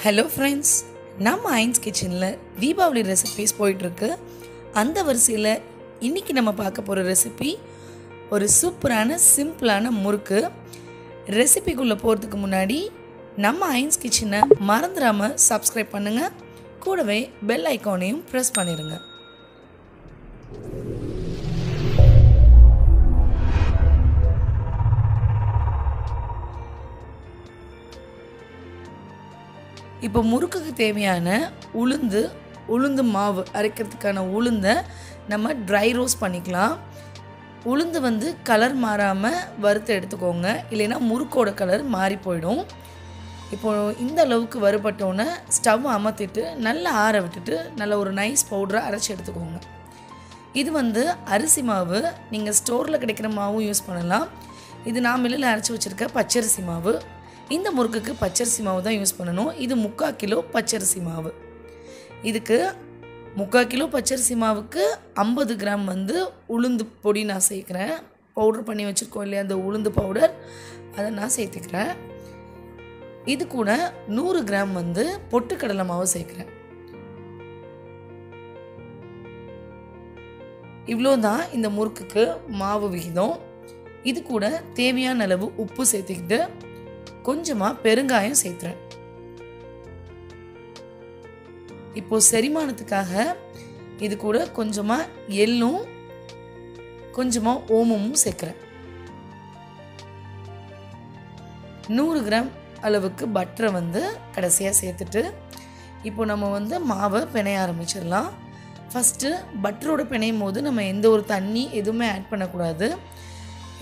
Hello friends, நம்ம ஐன்ஸ் கிச்சனில் Deepavali recipes போயிட்டுருக்கு. அந்த வரிசையில் இன்றைக்கி நம்ம பார்க்க போகிற ரெசிபி ஒரு சூப்பரான சிம்பிளான முறுக்கு. ரெசிபிக்குள்ளே போகிறதுக்கு முன்னாடி நம்ம ஐன்ஸ் கிச்சனை மறந்துடாமல் சப்ஸ்கிரைப் பண்ணுங்கள். கூடவே பெல் ஐக்கானையும் ப்ரெஸ் பண்ணிடுங்க. இப்போ முறுக்குக்கு தேவையான உளுந்து மாவு அரைக்கிறதுக்கான உளுந்தை நம்ம ட்ரை ரோஸ்ட் பண்ணிக்கலாம். உளுந்து கலர் மாறாமல் வறுத்து எடுத்துக்கோங்க, இல்லைன்னா முறுக்கோட கலர் மாறி போயிடும். இப்போது இந்த அளவுக்கு வறுபட்டோன்னே ஸ்டவ் அமர்த்திட்டு நல்லா ஆற விட்டுட்டு நல்ல ஒரு நைஸ் பவுடரை அரைச்சி எடுத்துக்கோங்க. இது அரிசி மாவு, நீங்கள் ஸ்டோரில் கிடைக்கிற மாவும் யூஸ் பண்ணலாம். இது நான் மில்லில் அரைச்சி வச்சுருக்க பச்சரிசி மாவு. இந்த முறுக்குக்கு பச்சரிசி மாவு தான் யூஸ் பண்ணணும். இது 3/4 கிலோ பச்சரிசி மாவு. இதுக்கு 3/4 கிலோ பச்சரிசி மாவுக்கு 50 கிராம் உளுந்து பொடி நான் சேர்க்குறேன். பவுடர் பண்ணி வச்சுருக்கோம் இல்லையா, அந்த உளுந்து பவுடர், அதை நான் சேர்த்துக்கிறேன். இது கூட 100 கிராம் பொட்டுக்கடலை மாவு சேர்க்குறேன். இவ்வளோ தான் இந்த முறுக்குக்கு மாவு விகிதம். இது கூட தேவையான அளவு உப்பு சேர்த்துக்கிட்டு கொஞ்சமாக பெருங்காயம் சேர்த்துறேன். இப்போ செரிமானத்துக்காக இது கூட கொஞ்சமாக எள்ளும் கொஞ்சமாக ஓமமும் சேர்க்குறேன். 100 கிராம் அளவுக்கு பட்டரை கடைசியாக சேர்த்துட்டு இப்போ நம்ம மாவை பிணைய ஆரம்பிச்சிடலாம். ஃபஸ்ட்டு பட்டரோட பிணையும் போது நம்ம எந்த ஒரு தண்ணி எதுவுமே ஆட் பண்ணக்கூடாது.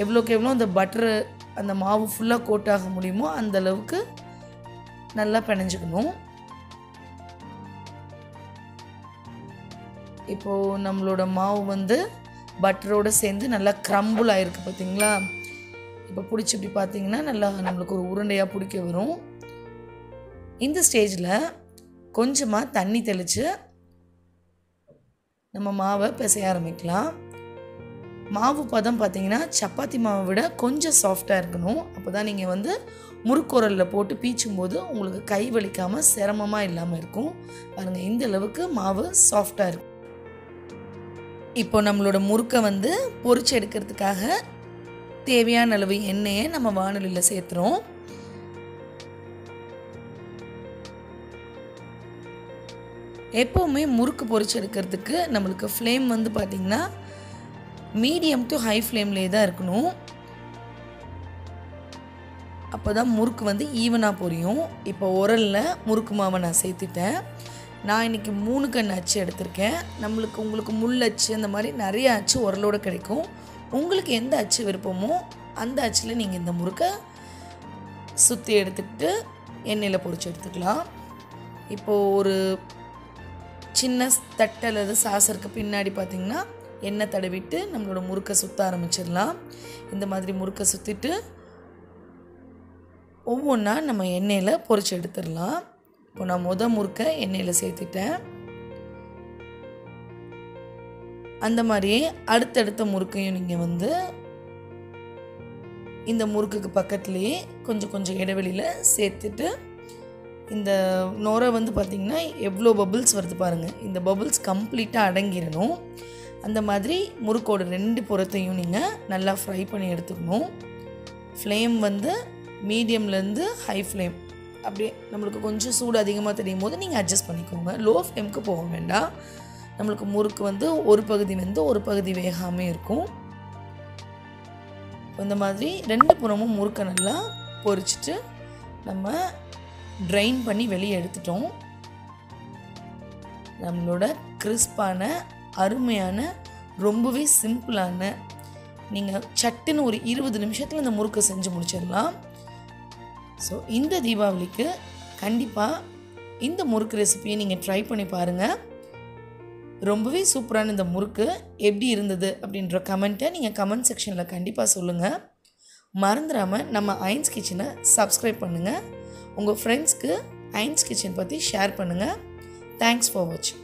எவ்வளோக்கு எவ்வளோ அந்த பட்டரு அந்த மாவு ஃபுல்லாக கோட் ஆக முடியுமோ அந்த அளவுக்கு நல்லா பிணைஞ்சிக்கணும். இப்போது நம்மளோட மாவு பட்டரோடு சேர்ந்து நல்லா க்ரம்பிள் ஆகிருக்கு பார்த்தீங்களா. இப்போ பிடிச்சி இப்படி பார்த்தீங்கன்னா நல்லா நம்மளுக்கு ஒரு உருண்டையாக பிடிக்க வரும். இந்த ஸ்டேஜில் கொஞ்சமாக தண்ணி தெளித்து நம்ம மாவை பிசைய ஆரம்பிக்கலாம். மாவு பதம் பார்த்திங்கன்னா சப்பாத்தி மாவை விட கொஞ்சம் சாஃப்டாக இருக்கணும். அப்போ தான் நீங்கள் முறுக்குரலில் போட்டு பீச்சும்போது உங்களுக்கு கை வலிக்காமல் சிரமமாக இல்லாமல் இருக்கும். பாருங்கள், இந்த அளவுக்கு மாவு சாஃப்டாக இருக்கும். இப்போ நம்மளோட முறுக்கை பொரிச்சு எடுக்கிறதுக்காக தேவையான அளவு எண்ணெயை நம்ம வாணலியில் சேர்த்துறோம். எப்போவுமே முறுக்கு பொரிச்சு எடுக்கிறதுக்கு நம்மளுக்கு ஃப்ளேம் பார்த்திங்கன்னா மீடியம் டு ஹை ஃப்ளேம்லேயே தான் இருக்கணும். அப்போ தான் முறுக்கு ஈவனாக பொரியும். இப்போ உரலில் முறுக்கு மாவை நான் சேர்த்துட்டேன். நான் இன்றைக்கி 3 கண் அச்சு எடுத்திருக்கேன். உங்களுக்கு முள் அச்சு அந்த மாதிரி நிறைய அச்சு உரலோடு கிடைக்கும். உங்களுக்கு எந்த அச்சு விருப்பமோ அந்த அச்சில் நீங்கள் இந்த முறுக்கை சுற்றி எடுத்துக்கிட்டு எண்ணெயில் பொரிச்சு எடுத்துக்கலாம். இப்போது ஒரு சின்ன தட்டு அல்லது சாசருக்கு பின்னாடி பார்த்திங்கன்னா எண்ணெய் தடவிட்டு நம்மளோட முறுக்கை சுற்ற ஆரம்பிச்சிடலாம். இந்த மாதிரி முறுக்கை சுற்றிட்டு ஒவ்வொன்றா நம்ம எண்ணெயில் பொரிச்சு எடுத்துடலாம். இப்போ நான் முறுக்கை எண்ணெயில் சேர்த்துட்டேன். அந்த மாதிரியே அடுத்தடுத்த முறுக்கையும் நீங்கள் இந்த முறுக்குக்கு பக்கத்துலேயே கொஞ்சம் கொஞ்சம் இடைவெளியில் சேர்த்துட்டு இந்த நுரை பார்த்திங்கன்னா எவ்வளோ பபிள்ஸ் வருது பாருங்கள். இந்த பபிள்ஸ் கம்ப்ளீட்டாக அடங்கிடணும். அந்த மாதிரி முறுக்கோட 2 புறத்தையும் நீங்கள் நல்லா ஃப்ரை பண்ணி எடுத்துக்கணும். ஃப்ளேம் மீடியம்லேருந்து ஹை ஃப்ளேம், அப்படியே நம்மளுக்கு கொஞ்சம் சூடு அதிகமாக தெரியும் போது நீங்கள் அட்ஜஸ்ட் பண்ணிக்கோங்க. லோ ஃப்ளேமுக்கு போக வேண்டாம். நம்மளுக்கு முறுக்கு ஒரு பகுதி ஒரு பகுதி வேகாமல் இருக்கும். இந்த மாதிரி 2 புறமும் முறுக்கை நல்லா பொரிச்சிட்டு நம்ம ட்ரைன் பண்ணி வெளியே எடுத்துட்டோம். நம்மளோட கிறிஸ்பான அருமையான ரொம்பவே சிம்பிளான, நீங்கள் சட்டுன்னு ஒரு 20 நிமிஷத்தில் இந்த முறுக்கை செஞ்சு முடிச்சிடலாம். ஸோ இந்த தீபாவளிக்கு கண்டிப்பாக இந்த முறுக்கு ரெசிபியை நீங்கள் ட்ரை பண்ணி பாருங்கள். ரொம்பவே சூப்பரான இந்த முறுக்கு எப்படி இருந்தது அப்படின்ற கமெண்ட்டை நீங்கள் கமெண்ட் செக்ஷனில் கண்டிப்பாக சொல்லுங்கள். மறந்துடாமல் நம்ம ஐன்ஸ் கிச்சனை சப்ஸ்கிரைப் பண்ணுங்கள். உங்கள் ஃப்ரெண்ட்ஸ்க்கு ஐன்ஸ் கிச்சன் பற்றி ஷேர் பண்ணுங்கள். தேங்க்ஸ் ஃபார் வாட்சிங்.